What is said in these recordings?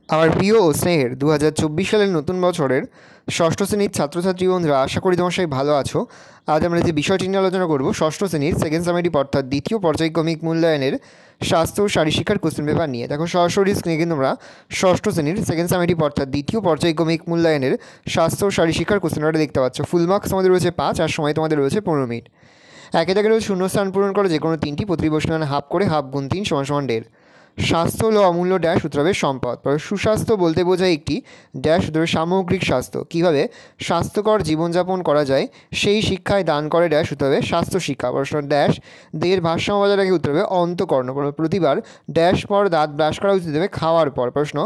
আমার প্রিয় ও স্নেহের 2024 সালের নতুন বছরের ষষ্ঠ শ্রেণীর ছাত্রছাত্রী বন্ধুরা, আশা করি তোমার সবাই ভালো আছো। আজ আমরা যে বিষয়টি নিয়ে আলোচনা করব, ষষ্ঠ শ্রেণীর সেকেন্ড সামেটিভ অর্থাৎ দ্বিতীয় পর্যায়ক্রমিক মূল্যায়নের স্বাস্থ্য ও শারীরশিক্ষার কোশ্চেন পেপার নিয়ে। দেখো, সরাসরি স্ক্রিনে কিন্তু আমরা ষষ্ঠ শ্রেণীর সেকেন্ড সামেটিভ অর্থাৎ দ্বিতীয় পর্যায়ক্রমিক মূল্যায়নের স্বাস্থ্য ও শারীরশিক্ষার কোশ্চেন পেপারটা দেখতে পাচ্ছ। ফুল মার্কস আমাদের রয়েছে 5 আর সময় তোমাদের রয়েছে 15 মিনিট। একে দাগে রয়েছে শূন্যস্থান পূরণ করে যে কোনো তিনটি, প্রতি প্রশ্ন হাফ করে, হাফ গুণ 3 = 1.5। স্বাস্থ্য হলো অমূল্য ড্যাশ উত্তরবে সম্পদ। সুস্বাস্থ্য বলতে বোঝায় একটি ড্যাশ উত্তরবে সামগ্রিক স্বাস্থ্য। কীভাবে স্বাস্থ্যকর জীবনযাপন করা যায় সেই শিক্ষায় দান করে ড্যাশ উত্তরবে স্বাস্থ্য শিক্ষা। প্রশ্ন ড্যাশ দেহের ভারসাম্য বজায় রাখে উত্তরবে অন্তঃকরণ। প্রতিবার ড্যাশ পর দাঁত ব্রাশ করা উচিত হবে খাওয়ার পর। প্রশ্ন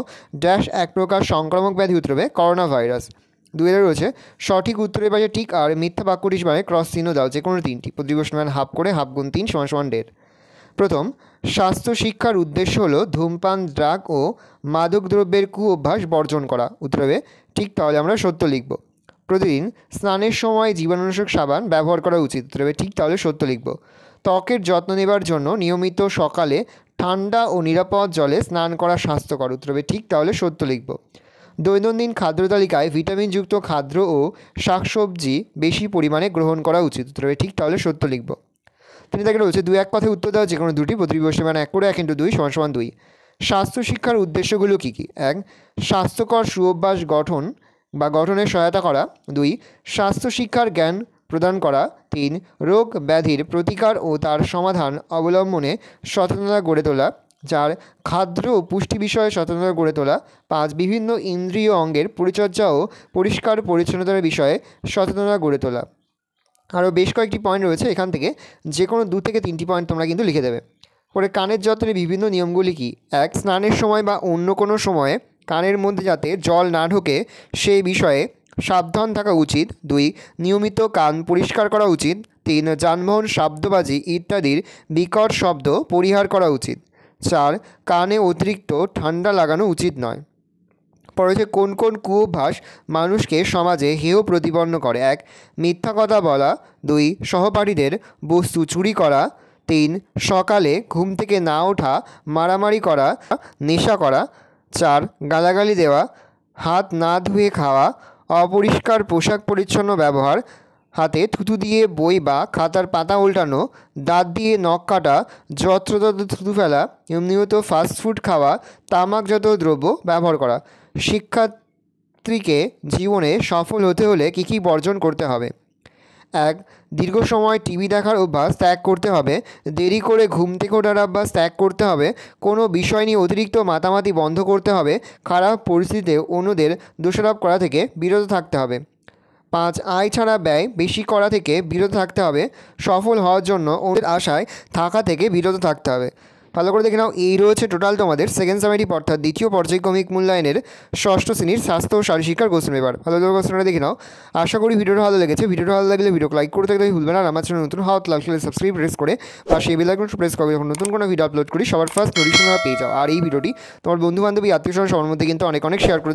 ড্যাশ এক প্রকার সংক্রামক ব্যাধি উত্তরবে করোনা ভাইরাস। দুয়ের রয়েছে সঠিক উত্তরের পাশে ঠিক আর মিথ্যা বাক্যটি মানে ক্রস চিহ্ন দাও যে কোনো তিনটি, প্রতি প্রশ্ন হাফ করে, হাফ গুণ 3 = 1.5। প্রথম, স্বাস্থ্য শিক্ষার উদ্দেশ্য হলো ধূমপান, ড্রাগ ও মাদক দ্রব্যের কুঅভ্যাস বর্জন করা। উত্তর হবে ঠিক, তাহলে আমরা সত্য লিখব। প্রতিদিন স্নানের সময় জীবাণুনাশক সাবান ব্যবহার করা উচিত। উত্তর হবে ঠিক, তাহলে সত্য লিখব। ত্বকের যত্ন নেবার জন্য নিয়মিত সকালে ঠান্ডা ও নিরাপদ জলে স্নান করা স্বাস্থ্যকর। উত্তর হবে ঠিক, তাহলে সত্য লিখব। দৈনন্দিন খাদ্য তালিকায় ভিটামিনযুক্ত খাদ্য ও শাকসবজি বেশি পরিমাণে গ্রহণ করা উচিত। উত্তর হবে ঠিক, তাহলে সত্য লিখব। তিনি তাকে রয়েছে 2-1 কথায় উত্তর দেওয়া যে কোনো দুটি, প্রতি প্রশ্ন 1 করে 1 × 2 = 2। স্বাস্থ্য শিক্ষার উদ্দেশ্যগুলো কী কী? 1. স্বাস্থ্যকর সুঅভ্যাস গঠনের সহায়তা করা। 2. স্বাস্থ্য শিক্ষার জ্ঞান প্রদান করা। 3. রোগ ব্যাধির প্রতিকার ও তার সমাধান অবলম্বনে সচেতনতা গড়ে তোলা। 4. খাদ্য ও পুষ্টি বিষয়ে সচেতনতা গড়ে তোলা। 5. বিভিন্ন ইন্দ্রিয় অঙ্গের পরিচর্যা ও পরিষ্কার পরিচ্ছন্নতার বিষয়ে সচেতনতা গড়ে তোলা। আরও বেশ কয়েকটি পয়েন্ট রয়েছে, এখান থেকে যে কোনো 2 থেকে 3টি পয়েন্ট তোমরা কিন্তু লিখে দেবে। পরে কানের যত্নের বিভিন্ন নিয়মগুলি কী? 1. স্নানের সময় বা অন্য কোনো সময়ে কানের মধ্যে যাতে জল না ঢোকে সেই বিষয়ে সাবধান থাকা উচিত। 2. নিয়মিত কান পরিষ্কার করা উচিত। 3. যানবাহন, শব্দবাজি ইত্যাদির বিকট শব্দ পরিহার করা উচিত। 4. কানে অতিরিক্ত ঠান্ডা লাগানো উচিত নয়। পরে হচ্ছে কোন কোন কুঅভ্যাস মানুষকে সমাজে হেয় প্রতিপন্ন করে? 1. মিথ্যা কথা বলা। 2. সহপাঠীদের বস্তু চুরি করা। 3. সকালে ঘুম থেকে না ওঠা, মারামারি করা, নেশা করা। 4. গালাগালি দেওয়া, হাত না ধুয়ে খাওয়া, অপরিষ্কার পোশাক পরিচ্ছন্ন ব্যবহার, হাতে থুতু দিয়ে বই বা খাতার পাতা উল্টানো, দাঁত দিয়ে নখ কাটা, যত্রতত্র থুতু ফেলা, নিয়মিত ফাস্টফুড খাওয়া, তামাকজাত দ্রব্য ব্যবহার করা। শিক্ষার্থীকে জীবনে সফল হতে হলে কী কী বর্জন করতে হবে? 1. দীর্ঘ সময় টিভি দেখার অভ্যাস ত্যাগ করতে হবে। দেরি করে ঘুম থেকে ওঠার অভ্যাস ত্যাগ করতে হবে। কোনো বিষয় নিয়ে অতিরিক্ত মাতামাতি বন্ধ করতে হবে। খারাপ পরিস্থিতিতে অন্যদের দোষারোপ করা থেকে বিরত থাকতে হবে। 5. আয় ছাড়া ব্যয় বেশি করা থেকে বিরত থাকতে হবে। সফল হওয়ার জন্য অন্যের আশায় থাকা থেকে বিরত থাকতে হবে। ভালো করে দেখে নাও, এই রয়েছে টোটাল তোমাদের সেকেন্ড সামেটিভ অর্থাৎ দ্বিতীয় পর্যায়ক্রমিক মূল্যায়নের ষষ্ঠ শ্রেণীর স্বাস্থ্য ও শারীরশিক্ষার কোশ্চেন পেপার। ভালো করে কোশ্চেনটা দেখে নাও। আশা করি ভিডিওটা ভালো লেগেছে। ভিডিওটা ভালো লাগলে ভিডিওকে লাইক করতে ভুলবে না। আর আমার চ্যানেল নতুন হওয়া লাইক করে সাবস্ক্রাইব প্রেস করে বা সেই বেল আইকন প্রেস করে যখন নতুন কোনো ভিডিও আপলোড করি সবার ফার্স্ট নোটিফিকেশন পেয়ে যাও। আর এই ভিডিওটি তোমার বন্ধু বান্ধবী আত্মীয় স্বজন সবার মধ্যে কিন্তু অনেক শেয়ার করে